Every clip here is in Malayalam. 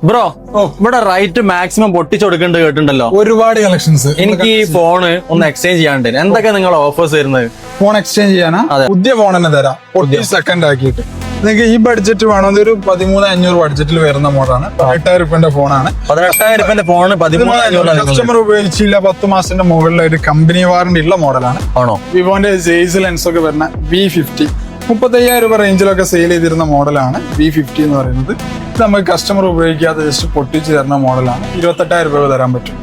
ബ്രോ ഇവിടെ റൈറ്റ് മാക്സിമം പൊട്ടിച്ചു കൊടുക്കേണ്ടത് കേട്ടിട്ടുണ്ടല്ലോ. ഒരുപാട് കളക്ഷൻസ്. എനിക്ക് ഈ ഫോണ് ഒന്ന് എക്സ്ചേഞ്ച് ചെയ്യാണ്ട് എന്തൊക്കെ നിങ്ങൾ ഓഫേഴ്സ് വരുന്നത്? ഫോൺ എക്സ്ചേഞ്ച് ചെയ്യാനാ? പുതിയ ഫോൺ തന്നെ തരാം, 40 ആക്കിയിട്ട്. നിങ്ങൾക്ക് ഈ ബഡ്ജറ്റ് വേണമെങ്കിൽ ഒരു 13,500 ബഡ്ജറ്റിൽ വരുന്ന മോഡാണ്. 18,000 ഫോണാണ്. 18,000 ഫോണ് 13,500. കസ്റ്റമർ ഉപയോഗിച്ചില്ല 10 മാസത്തിന്റെ മുകളിലായിട്ട് കമ്പനി വാറന്റി ഉള്ള മോഡലാണ്. ആണോ? വിവോന്റെ ജെയ്സ് ലെൻസ് ഒക്കെ വരുന്ന V50 35,000 റേഞ്ചിലൊക്കെ സെയിൽ ചെയ്തിരുന്ന മോഡലാണ് V50 എന്ന് പറയുന്നത്. ഇത് നമുക്ക് കസ്റ്റമർ ഉപയോഗിക്കാതെ ജസ്റ്റ് പൊട്ടിച്ച് തരുന്ന മോഡലാണ്. 28,000 രൂപ തരാൻ പറ്റും.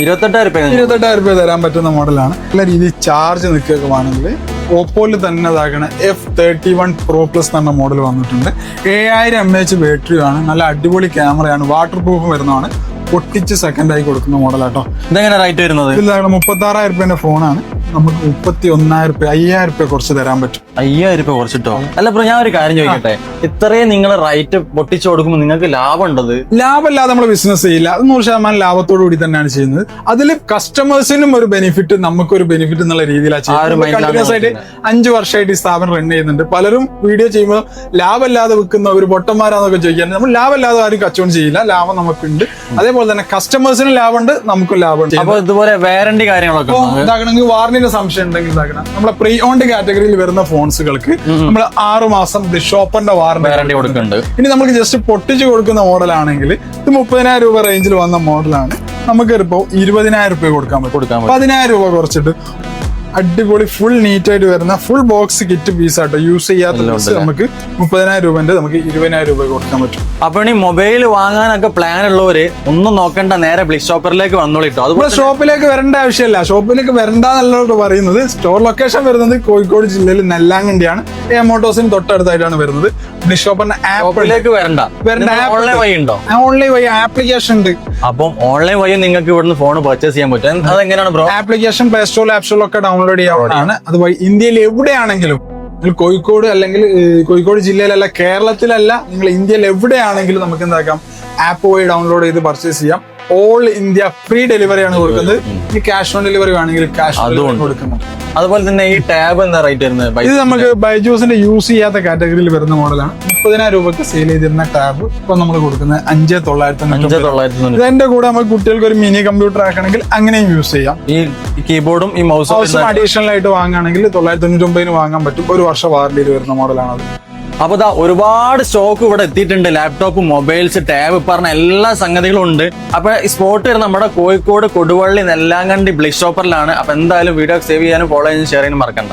28,000 രൂപ തരാൻ പറ്റുന്ന മോഡലാണ്. നല്ല രീതിയിൽ ചാർജ് നിൽക്കുകയാണെങ്കിൽ ഓപ്പോയിൽ തന്നെ ഇതാക്കണ F31 Pro Plus എന്ന മോഡൽ വന്നിട്ടുണ്ട്. 7000 mAh ബാറ്ററിയാണ്. നല്ല അടിപൊളി ക്യാമറയാണ്. വാട്ടർ പ്രൂഫ് വരുന്നതാണ്. പൊട്ടിച്ച് സെക്കൻഡായി കൊടുക്കുന്ന മോഡലാട്ടോ. ഇതെങ്ങനെ റേറ്റ് വരുന്നത്? ഇതിലാണ് 36,000 രൂപേന്റെ ഫോണാണ്. നമുക്ക് 31,000 രൂപ 5,000 രൂപ കുറച്ച് തരാൻ പറ്റും. 5,000 രൂപ കുറച്ചിട്ടോ? അല്ല ബ്രോ, ഞാൻ ഒരു കാര്യം ചോദിക്കട്ടെ, ഇത്രയും നിങ്ങൾ റേറ്റ് പൊട്ടിച്ചു കൊടുക്കുമ്പോൾ നിങ്ങൾക്ക് ലാഭം ഉണ്ടത്? ലാഭമില്ലാതെ നമ്മൾ ബിസിനസ് ചെയ്യില്ല. 100% ലാഭത്തോടു കൂടി തന്നെയാണ് ചെയ്യുന്നത്. അതിൽ കസ്റ്റമേഴ്സിനും ഒരു ബെനിഫിറ്റ്, നമുക്കൊരു ബെനിഫിറ്റ് എന്നുള്ള രീതിയിലാണ് ചെയ്യുന്നത്. കണ്ടിന്യൂസ് ആയിട്ട് 5 വർഷമായിട്ട് ഈ സ്ഥാപനം റൺ ചെയ്യുന്നുണ്ട്. പലരും വീഡിയോ ചെയ്യുമ്പോൾ ലാഭമില്ലാതെ വിൽക്കുന്ന ഒരു പൊട്ടന്മാരാന്നൊക്കെ ചോദിക്കാൻ, നമ്മൾ ലാഭമില്ലാതെ ആരും കച്ചവടം ചെയ്യില്ല. ലാഭം നമുക്കുണ്ട്. അതേപോലെ തന്നെ കസ്റ്റമേഴ്സിനും ലാഭമുണ്ട്, നമുക്കും ലാഭമുണ്ട്. അപ്പൊ ഇതുപോലെ വാറന്റി കാര്യങ്ങളൊക്കെ ഇതാക്കണമെങ്കിൽ വാറന്റിന്റെ സംശയം ഉണ്ടെങ്കിൽ ഇതാക്കണം. നമ്മളെ പ്രീ ഓൺഡ് കാറ്റഗറിയിൽ വരുന്ന ഫോൺസുകൾക്ക് നമ്മൾ 6 മാസം ഡിഷോപ്പറിന്റെ വാറന്റി കൊടുക്കുന്നുണ്ട്. ഇനി നമുക്ക് ജസ്റ്റ് പൊട്ടിച്ച് കൊടുക്കുന്ന മോഡലാണെങ്കിൽ ഇത് 30,000 രൂപ റേഞ്ചിൽ വന്ന മോഡലാണ്. നമുക്ക് ഇപ്പോ 20,000 രൂപ കൊടുക്കാൻ പറ്റും. 10,000 രൂപ കുറച്ചിട്ട് അടിപൊളി ഫുൾ നീറ്റ് ആയിട്ട് വരുന്ന ഫുൾ ബോക്സ് കിറ്റ് പീസ് ആട്ടോ. യൂസ് ചെയ്യാത്ത നമുക്ക് 30,000 രൂപന്റെ നമുക്ക് 20,000 രൂപ കൊടുക്കാൻ പറ്റും. അപ്പൊ ഈ മൊബൈൽ വാങ്ങാനൊക്കെ പ്ലാൻ ഉള്ളവര് ഒന്നും നോക്കണ്ട, നേരെ ബ്ലിസ് ഷോപ്പറിലേക്ക് വന്നോളിട്ടോ. അതുപോലെ ഷോപ്പിലേക്ക് വരേണ്ട ആവശ്യമില്ല. ഷോപ്പിലേക്ക് വരണ്ടെന്നുള്ളവരോട് പറയുന്നത്, സ്റ്റോർ ലൊക്കേഷൻ വരുന്നത് കോഴിക്കോട് ജില്ലയിൽ നെല്ലാങ്കണ്ടിയാണ്. മോട്ടോസിന് തൊട്ടടുത്തായിട്ടാണ് വരുന്നത്. ബ്ലിസ് ഷോപ്പറിന്റെ ആപ്പിലേക്ക് വരണ്ട. ഓൺലൈൻ വഴി ഉണ്ടോ? ഓൺലൈൻ വഴി ആപ്ലിക്കേഷൻ ഉണ്ട്. അപ്പം ഓൺലൈൻ വഴി നിങ്ങൾക്ക് ഇവിടുന്ന് ഫോൺ പർച്ചേസ് ചെയ്യാൻ പറ്റും. അതെങ്ങനെയാണ് ബ്രോ? ആപ്ലിക്കേഷൻ പ്ലേ സ്റ്റോറിൽ ആപ്പ് സ്റ്റോറിലൊക്കെ ഡൗൺലോഡ് ചെയ്യാവുന്നതാണ്. അതുവഴി ഇന്ത്യയിൽ എവിടെയാണെങ്കിലും, കോഴിക്കോട് അല്ലെങ്കിൽ കോഴിക്കോട് ജില്ലയിലല്ല, കേരളത്തിലല്ല, നിങ്ങൾ ഇന്ത്യയിൽ എവിടെയാണെങ്കിലും നമുക്ക് എന്താക്കാം, ആപ്പ് വഴി ഡൗൺലോഡ് ചെയ്ത് പർച്ചേസ് ചെയ്യാം. ഓൾ ഇന്ത്യ ഫ്രീ ഡെലിവറി ആണ് കൊടുക്കുന്നത്. ഈ ക്യാഷ് ഓൺ ഡെലിവറി വേണമെങ്കിൽ ക്യാഷ് ഓൺ കൊടുക്കുന്നുണ്ട്. അതുപോലെ തന്നെ ഈ ടാബ് എന്താ റേറ്റ് വരുന്നത്? ഇത് നമുക്ക് ബൈജൂസിന്റെ യൂസ് ചെയ്യാത്ത കാറ്റഗറിയിൽ വരുന്ന മോഡലാണ്. 30,000 രൂപക്ക് സെയിൽ ചെയ്തിരുന്ന ടാബ് ഇപ്പൊ നമ്മൾ കൊടുക്കുന്നത് 5,900. ഇതിന്റെ കൂടെ നമുക്ക് കുട്ടികൾക്ക് ഒരു മിനി കമ്പ്യൂട്ടർ ആക്കണമെങ്കിൽ അങ്ങനെയും യൂസ് ചെയ്യാം. ഈ കീബോർഡും ഈ മൗസും അഡീഷണൽ ആയിട്ട് വാങ്ങുകയാണെങ്കിൽ 999 വാങ്ങാൻ പറ്റും. 1 വർഷം വാറന്റിയിൽ വരുന്ന മോഡലാണ് അത്. അപ്പൊ ഒരുപാട് സ്റ്റോക്ക് ഇവിടെ എത്തിയിട്ടുണ്ട്. ലാപ്ടോപ്പ്, മൊബൈൽസ്, ടാബ് പറഞ്ഞ എല്ലാ സംഗതികളും ഉണ്ട്. അപ്പൊ സ്പോട്ട് വരുന്നത് നമ്മുടെ കോഴിക്കോട് കൊടുവള്ളി നെല്ലാങ്കണ്ടി ബ്ലിസ് ഷോപ്പറിലാണ്. അപ്പൊ എന്തായാലും വീഡിയോ സേവ് ചെയ്യാനും ഫോളോ ചെയ്യാനും ഷെയർ ചെയ്യാനും മറക്കണ്ട.